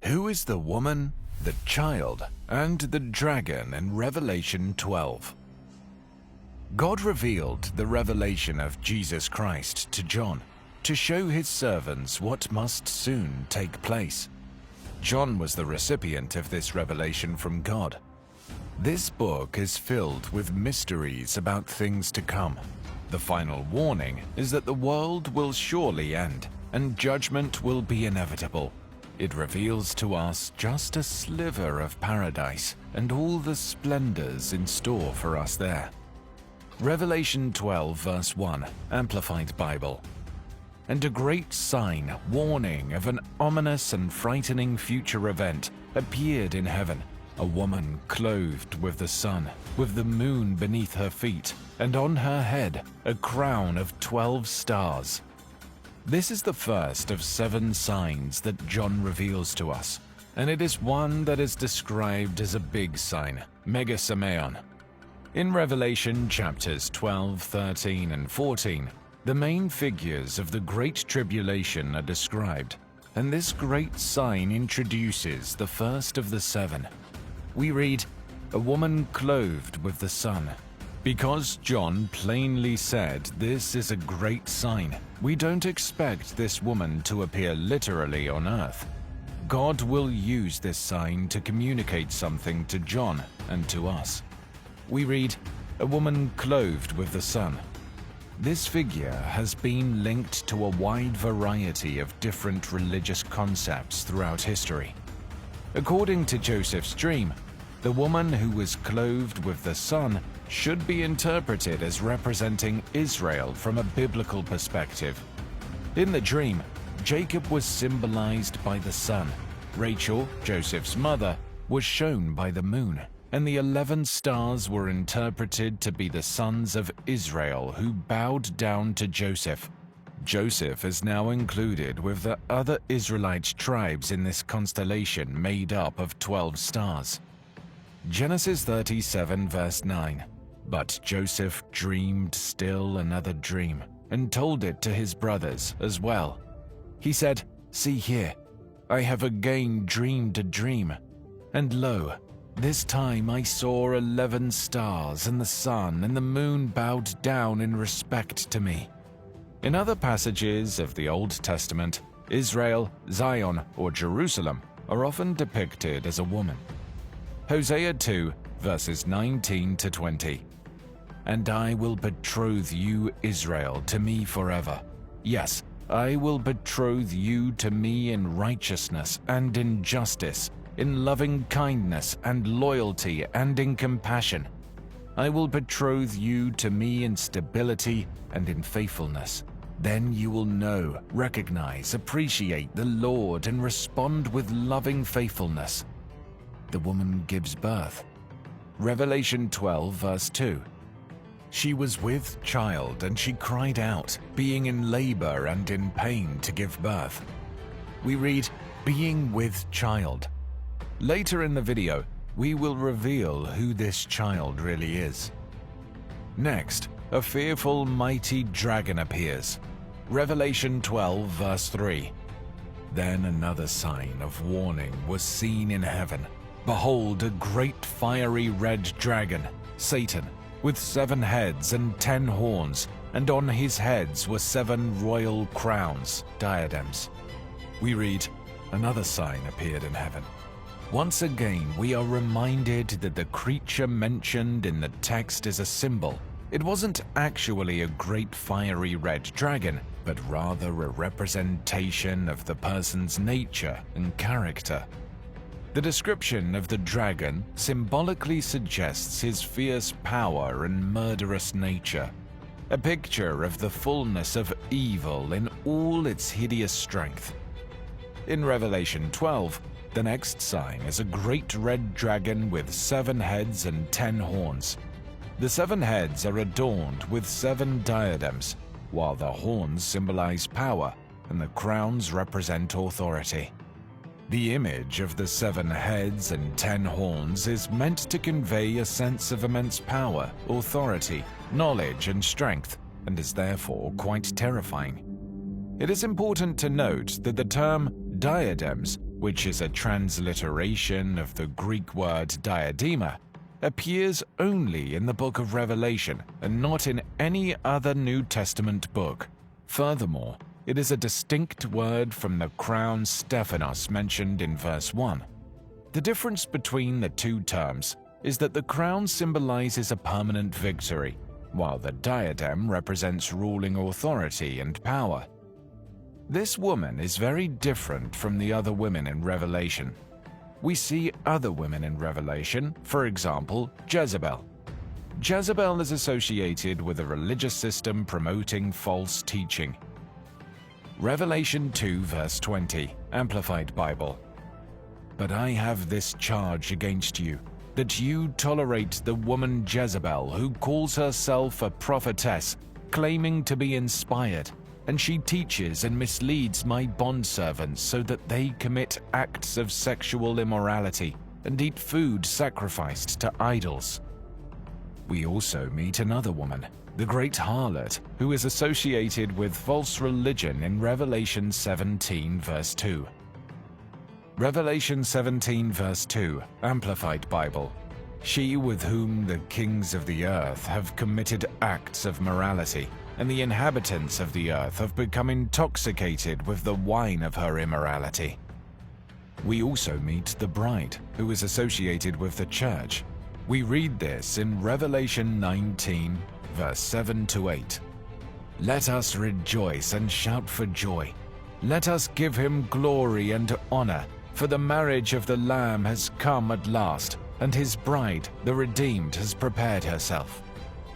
Who is the woman, the child, and the dragon in Revelation 12? God revealed the revelation of Jesus Christ to John to show his servants what must soon take place. John was the recipient of this revelation from God. This book is filled with mysteries about things to come. The final warning is that the world will surely end and judgment will be inevitable. It reveals to us just a sliver of paradise and all the splendors in store for us there. Revelation 12 verse 1, Amplified Bible. And a great sign, warning of an ominous and frightening future event, appeared in heaven. A woman clothed with the sun, with the moon beneath her feet, and on her head a crown of 12 stars. This is the first of 7 signs that John reveals to us, and it is one that is described as a big sign, Megasemeon. In Revelation chapters 12, 13, and 14, the main figures of the Great Tribulation are described, and this great sign introduces the first of the 7. We read, "A woman clothed with the sun." Because John plainly said this is a great sign, we don't expect this woman to appear literally on earth. God will use this sign to communicate something to John and to us. We read, "A woman clothed with the sun." This figure has been linked to a wide variety of different religious concepts throughout history. According to Joseph's dream, the woman who was clothed with the sun should be interpreted as representing Israel from a biblical perspective. In the dream, Jacob was symbolized by the sun, Rachel, Joseph's mother, was shown by the moon, and the 11 stars were interpreted to be the sons of Israel who bowed down to Joseph. Joseph is now included with the other Israelite tribes in this constellation made up of 12 stars. Genesis 37 verse 9. But Joseph dreamed still another dream, and told it to his brothers as well. He said, "See here, I have again dreamed a dream, and lo, this time I saw 11 stars, and the sun and the moon bowed down in respect to me." In other passages of the Old Testament, Israel, Zion, or Jerusalem are often depicted as a woman. Hosea 2, verses 19 to 20. "And I will betroth you, Israel, to me forever. Yes, I will betroth you to me in righteousness and in justice, in loving kindness and loyalty and in compassion. I will betroth you to me in stability and in faithfulness. Then you will know, recognize, appreciate the Lord and respond with loving faithfulness." The woman gives birth. Revelation 12 verse 2. "She was with child and she cried out, being in labor and in pain to give birth." We read, "being with child." Later in the video, we will reveal who this child really is. Next, a fearful mighty dragon appears. Revelation 12 verse 3. "Then another sign of warning was seen in heaven. Behold, a great fiery red dragon, Satan, with 7 heads and 10 horns, and on his heads were 7 royal crowns, diadems." We read, "Another sign appeared in heaven." Once again, we are reminded that the creature mentioned in the text is a symbol. It wasn't actually a great fiery red dragon, but rather a representation of the person's nature and character. The description of the dragon symbolically suggests his fierce power and murderous nature, a picture of the fullness of evil in all its hideous strength. In Revelation 12, the next sign is a great red dragon with 7 heads and 10 horns. The 7 heads are adorned with 7 diadems, while the horns symbolize power and the crowns represent authority. The image of the 7 heads and 10 horns is meant to convey a sense of immense power, authority, knowledge, and strength, and is therefore quite terrifying. It is important to note that the term diadems which is a transliteration of the Greek word diadema, appears only in the book of Revelation and not in any other New Testament book. Furthermore, it is a distinct word from the crown Stephanos mentioned in verse 1. The difference between the two terms is that the crown symbolizes a permanent victory, while the diadem represents ruling authority and power. This woman is very different from the other women in Revelation. We see other women in Revelation, for example, Jezebel. Jezebel is associated with a religious system promoting false teaching. Revelation 2 verse 20, Amplified Bible. But I have this charge against you, that you tolerate the woman Jezebel, who calls herself a prophetess, claiming to be inspired, and she teaches and misleads my bondservants so that they commit acts of sexual immorality and eat food sacrificed to idols. We also meet another woman, the great harlot, who is associated with false religion in Revelation 17 verse 2. Revelation 17 verse 2, Amplified Bible. She with whom the kings of the earth have committed acts of morality, and the inhabitants of the earth have become intoxicated with the wine of her immorality. We also meet the bride, who is associated with the church. We read this in Revelation 19, verse 7 to 8. Let us rejoice and shout for joy. Let us give him glory and honor, for the marriage of the Lamb has come at last, and his bride, the redeemed, has prepared herself.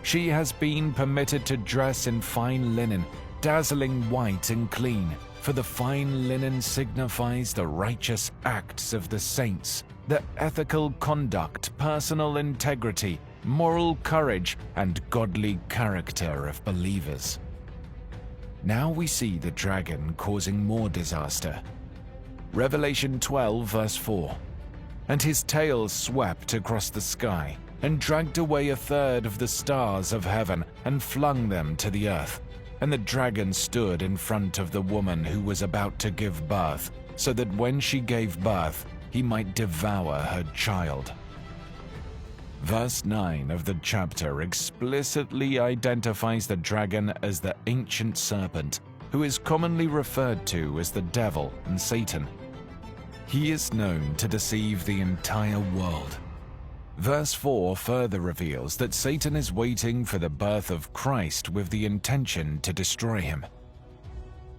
She has been permitted to dress in fine linen, dazzling white and clean, for the fine linen signifies the righteous acts of the saints, the ethical conduct, personal integrity, moral courage, and godly character of believers. Now we see the dragon causing more disaster. Revelation 12 verse 4. And his tail swept across the sky, and dragged away a third of the stars of heaven, and flung them to the earth. And the dragon stood in front of the woman who was about to give birth, so that when she gave birth, he might devour her child. Verse 9 of the chapter explicitly identifies the dragon as the ancient serpent, who is commonly referred to as the devil and Satan. He is known to deceive the entire world. Verse 4 further reveals that Satan is waiting for the birth of Christ with the intention to destroy him.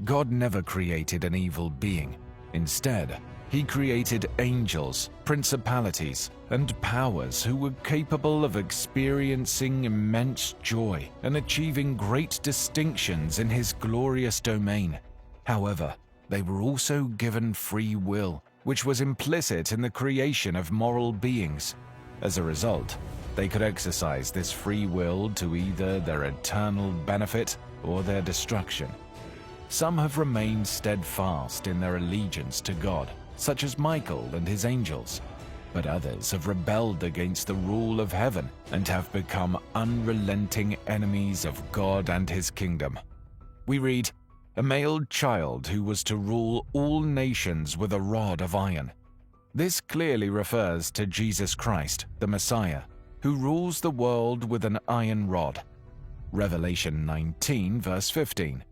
God never created an evil being. Instead, he created angels, principalities, and powers who were capable of experiencing immense joy and achieving great distinctions in his glorious domain. However, they were also given free will, which was implicit in the creation of moral beings. As a result, they could exercise this free will to either their eternal benefit or their destruction. Some have remained steadfast in their allegiance to God, such as Michael and his angels, but others have rebelled against the rule of heaven and have become unrelenting enemies of God and his kingdom. We read, a male child who was to rule all nations with a rod of iron. This clearly refers to Jesus Christ, the Messiah, who rules the world with an iron rod. Revelation 19 verse 15.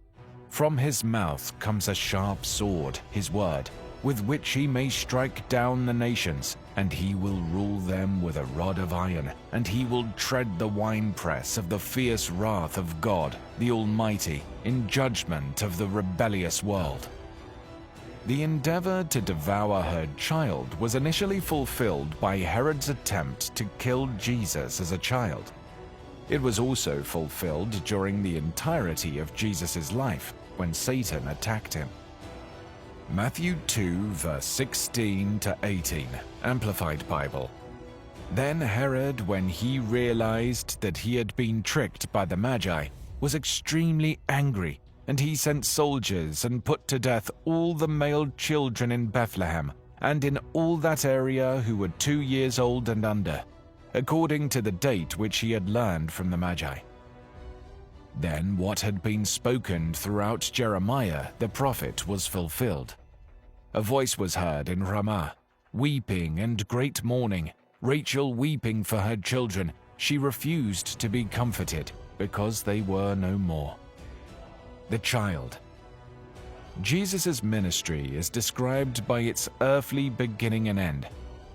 From his mouth comes a sharp sword, his word, with which he may strike down the nations, and he will rule them with a rod of iron, and he will tread the winepress of the fierce wrath of God, the Almighty, in judgment of the rebellious world. The endeavor to devour her child was initially fulfilled by Herod's attempt to kill Jesus as a child. It was also fulfilled during the entirety of Jesus' life, when Satan attacked him. Matthew 2 verse 16 to 18, Amplified Bible. Then Herod, when he realized that he had been tricked by the Magi, was extremely angry, and he sent soldiers and put to death all the male children in Bethlehem and in all that area who were 2 years old and under, according to the date which he had learned from the Magi. Then what had been spoken throughout Jeremiah the prophet was fulfilled. A voice was heard in Ramah, weeping and great mourning, Rachel weeping for her children. She refused to be comforted, because they were no more. The child. Jesus' ministry is described by its earthly beginning and end.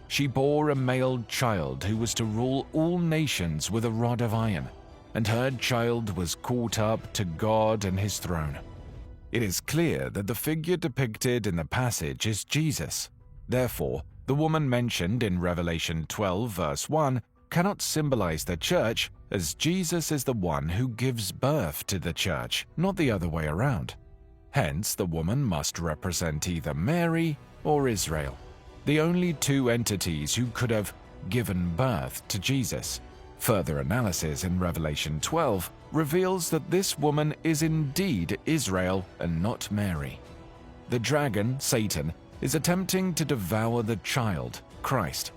She bore a male child who was to rule all nations with a rod of iron, and her child was caught up to God and his throne. It is clear that the figure depicted in the passage is Jesus. Therefore, the woman mentioned in Revelation 12 verse 1 cannot symbolize the church, as Jesus is the one who gives birth to the church, not the other way around. Hence, the woman must represent either Mary or Israel, the only two entities who could have given birth to Jesus. Further analysis in Revelation 12 reveals that this woman is indeed Israel and not Mary. The dragon, Satan, is attempting to devour the child, Christ.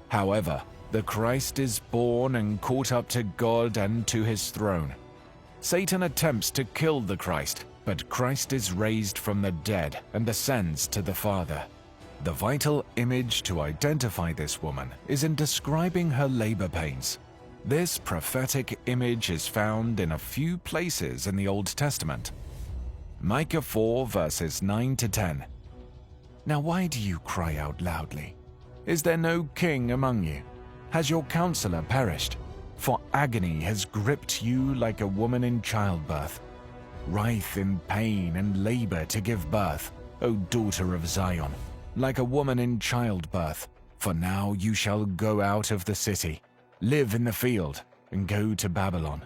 However, the Christ is born and caught up to God and to his throne. Satan attempts to kill the Christ, but Christ is raised from the dead and ascends to the Father. The vital image to identify this woman is in describing her labor pains. This prophetic image is found in a few places in the Old Testament. Micah 4 verses 9 to 10. Now why do you cry out loudly? Is there no king among you? Has your counselor perished? For agony has gripped you like a woman in childbirth. Writhe in pain and labor to give birth, O daughter of Zion, like a woman in childbirth. For now you shall go out of the city, live in the field, and go to Babylon.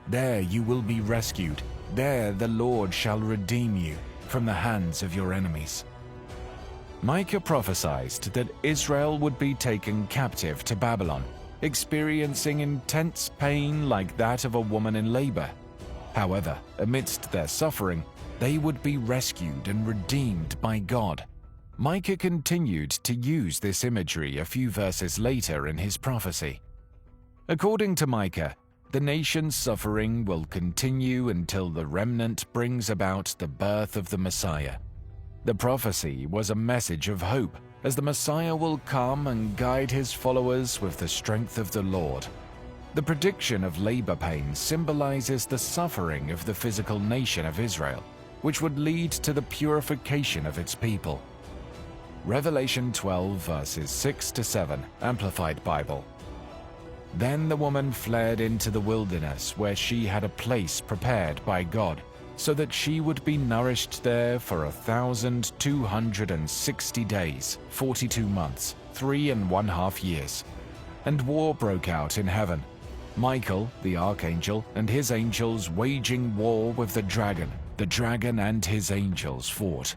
There you will be rescued. There the Lord shall redeem you from the hands of your enemies. Micah prophesied that Israel would be taken captive to Babylon, experiencing intense pain like that of a woman in labor. However, amidst their suffering, they would be rescued and redeemed by God. Micah continued to use this imagery a few verses later in his prophecy. According to Micah, the nation's suffering will continue until the remnant brings about the birth of the Messiah. The prophecy was a message of hope, as the Messiah will come and guide his followers with the strength of the Lord. The prediction of labor pains symbolizes the suffering of the physical nation of Israel, which would lead to the purification of its people. Revelation 12 verses 6 to 7, Amplified Bible. Then the woman fled into the wilderness, where she had a place prepared by God, so that she would be nourished there for 1,260 days, 42 months, 3½ years. And war broke out in heaven. Michael, the archangel, and his angels waging war with the dragon and his angels fought.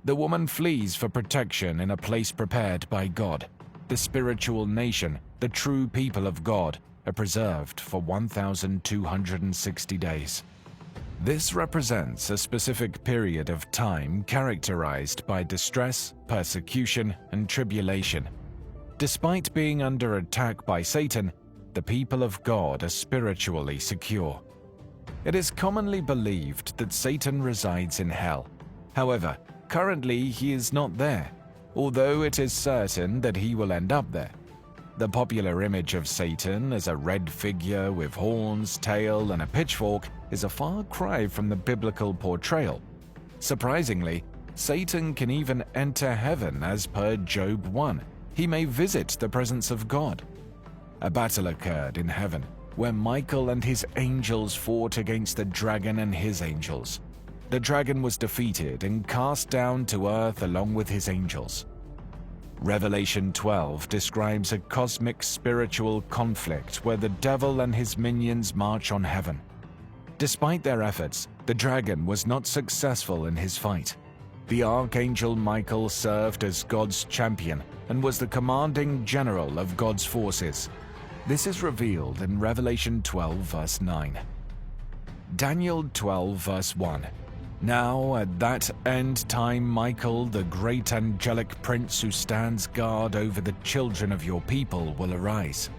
The woman flees for protection in a place prepared by God. The spiritual nation, the true people of God, are preserved for 1,260 days. This represents a specific period of time characterized by distress, persecution, and tribulation. Despite being under attack by Satan, the people of God are spiritually secure. It is commonly believed that Satan resides in hell. However, currently he is not there, although it is certain that he will end up there. The popular image of Satan as a red figure with horns, tail, and a pitchfork is a far cry from the biblical portrayal. Surprisingly, Satan can even enter heaven as per Job 1. He may visit the presence of God. A battle occurred in heaven, where Michael and his angels fought against the dragon and his angels. The dragon was defeated and cast down to earth along with his angels. Revelation 12 describes a cosmic spiritual conflict where the devil and his minions march on heaven. Despite their efforts, the dragon was not successful in his fight. The archangel Michael served as God's champion and was the commanding general of God's forces. This is revealed in Revelation 12 verse 9. Daniel 12 verse 1. Now at that end time Michael, the great angelic prince who stands guard over the children of your people, will arise.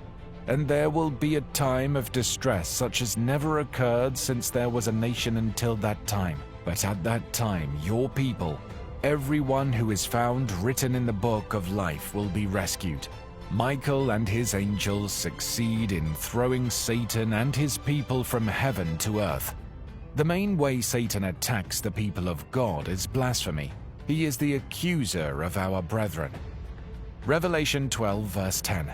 And there will be a time of distress such as never occurred since there was a nation until that time. But at that time your people, Everyone who is found written in the book of life will be rescued. Michael and his angels succeed in throwing Satan and his people from heaven to earth. The main way Satan attacks the people of God is blasphemy. He is the accuser of our brethren. Revelation 12 verse 10.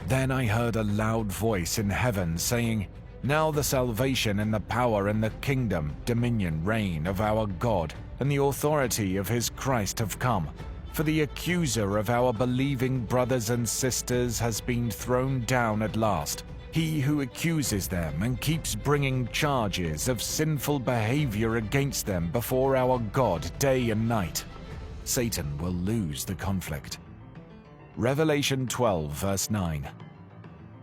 Then I heard a loud voice in heaven saying, "Now the salvation and the power and the kingdom, dominion, reign of our God and the authority of his Christ have come. For the accuser of our believing brothers and sisters has been thrown down at last. He who accuses them and keeps bringing charges of sinful behavior against them before our God day and night. Satan will lose the conflict." Revelation 12 verse 9.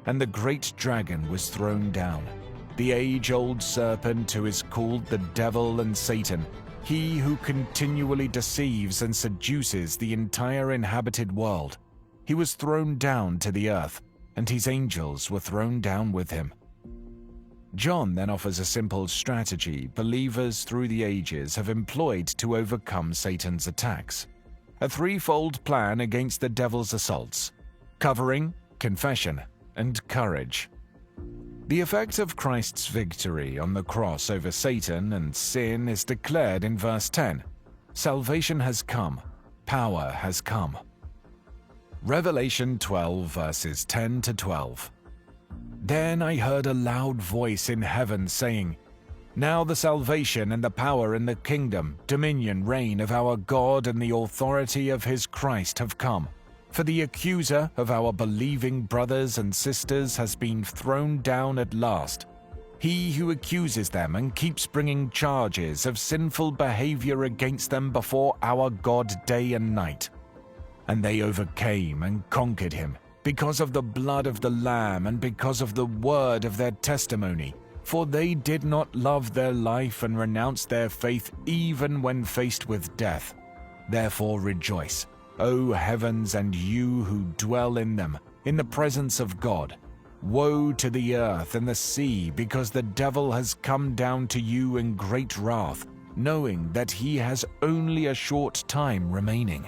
And the great dragon was thrown down, the age-old serpent who is called the devil and Satan, he who continually deceives and seduces the entire inhabited world. He was thrown down to the earth, and his angels were thrown down with him. John then offers a simple strategy believers through the ages have employed to overcome Satan's attacks. A threefold plan against the devil's assaults: covering, confession, and courage. The effect of Christ's victory on the cross over Satan and sin is declared in verse 10. Salvation has come, power has come. Revelation 12 verses 10 to 12. Then I heard a loud voice in heaven saying, "Now the salvation and the power and the kingdom, dominion, reign of our God and the authority of his Christ have come. For the accuser of our believing brothers and sisters has been thrown down at last. He who accuses them and keeps bringing charges of sinful behavior against them before our God day and night. And they overcame and conquered him, because of the blood of the Lamb and because of the word of their testimony. For they did not love their life and renounce their faith even when faced with death. Therefore rejoice, O heavens and you who dwell in them, in the presence of God. Woe to the earth and the sea, because the devil has come down to you in great wrath, knowing that he has only a short time remaining."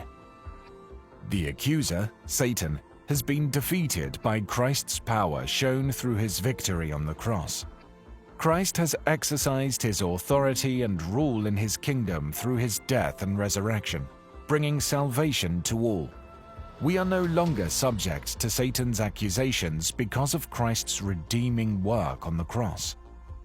The accuser, Satan, has been defeated by Christ's power shown through his victory on the cross. Christ has exercised his authority and rule in his kingdom through his death and resurrection, bringing salvation to all. We are no longer subject to Satan's accusations because of Christ's redeeming work on the cross.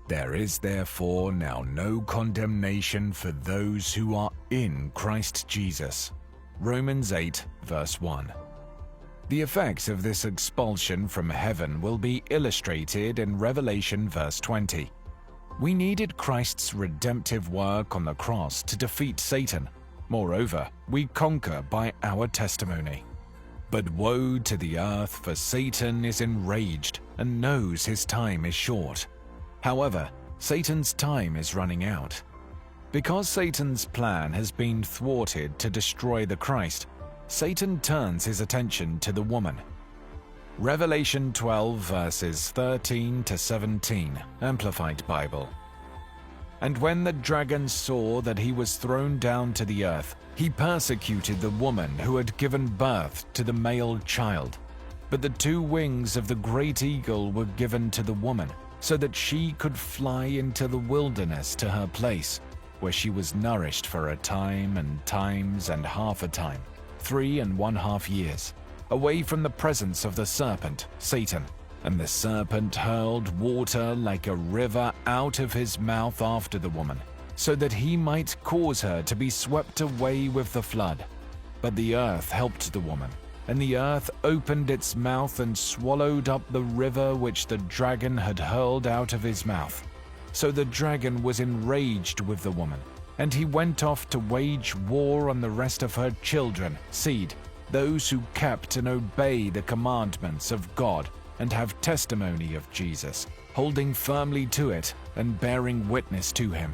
There is therefore now no condemnation for those who are in Christ Jesus. Romans 8, verse 1. The effects of this expulsion from heaven will be illustrated in Revelation verse 20. We needed Christ's redemptive work on the cross to defeat Satan. Moreover, we conquer by our testimony. But woe to the earth, for Satan is enraged and knows his time is short. However, Satan's time is running out. Because Satan's plan has been thwarted to destroy the Christ, Satan turns his attention to the woman. Revelation 12 verses 13 to 17, Amplified Bible. And when the dragon saw that he was thrown down to the earth, he persecuted the woman who had given birth to the male child. But the 2 wings of the great eagle were given to the woman, so that she could fly into the wilderness to her place, where she was nourished for a time and times and half a time, 3½ years, away from the presence of the serpent, Satan. And the serpent hurled water like a river out of his mouth after the woman, so that he might cause her to be swept away with the flood. But the earth helped the woman, and the earth opened its mouth and swallowed up the river which the dragon had hurled out of his mouth. So the dragon was enraged with the woman, and he went off to wage war on the rest of her children, seed, those who kept and obey the commandments of God and have testimony of Jesus, holding firmly to it and bearing witness to him.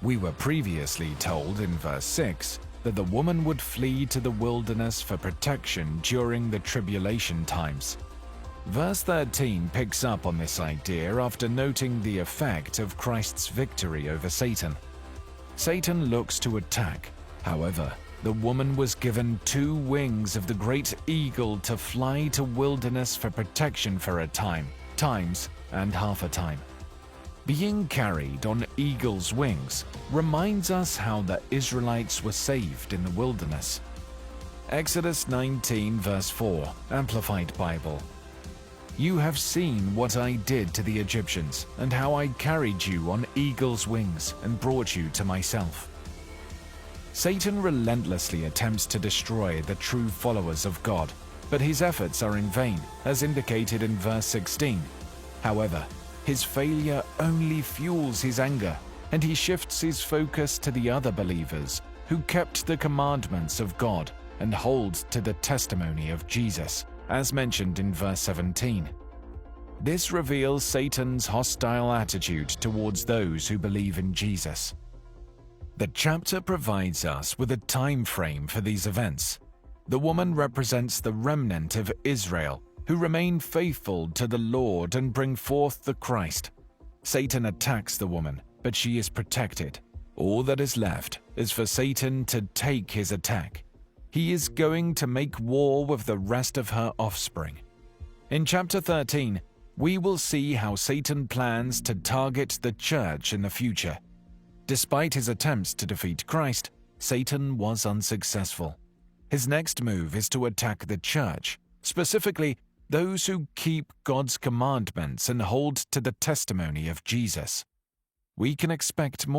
We were previously told in verse 6 that the woman would flee to the wilderness for protection during the tribulation times. Verse 13 picks up on this idea after noting the effect of Christ's victory over Satan. Satan looks to attack, However, the woman was given 2 wings of the great eagle to fly to wilderness for protection for a times, and half a time. Being carried on eagle's wings reminds us how the Israelites were saved in the wilderness. Exodus 19 verse 4, Amplified Bible. You have seen what I did to the Egyptians, and how I carried you on eagle's wings and brought you to myself. Satan relentlessly attempts to destroy the true followers of God, but his efforts are in vain, as indicated in verse 16. However, his failure only fuels his anger, and he shifts his focus to the other believers who kept the commandments of God and hold to the testimony of Jesus, as mentioned in verse 17. This reveals Satan's hostile attitude towards those who believe in Jesus. The chapter provides us with a time frame for these events. The woman represents the remnant of Israel who remain faithful to the Lord and bring forth the Christ. Satan attacks the woman, but she is protected. All that is left is for Satan to take his attack. He is going to make war with the rest of her offspring. In chapter 13, we will see how Satan plans to target the church in the future. Despite his attempts to defeat Christ, Satan was unsuccessful. His next move is to attack the church, specifically those who keep God's commandments and hold to the testimony of Jesus. We can expect more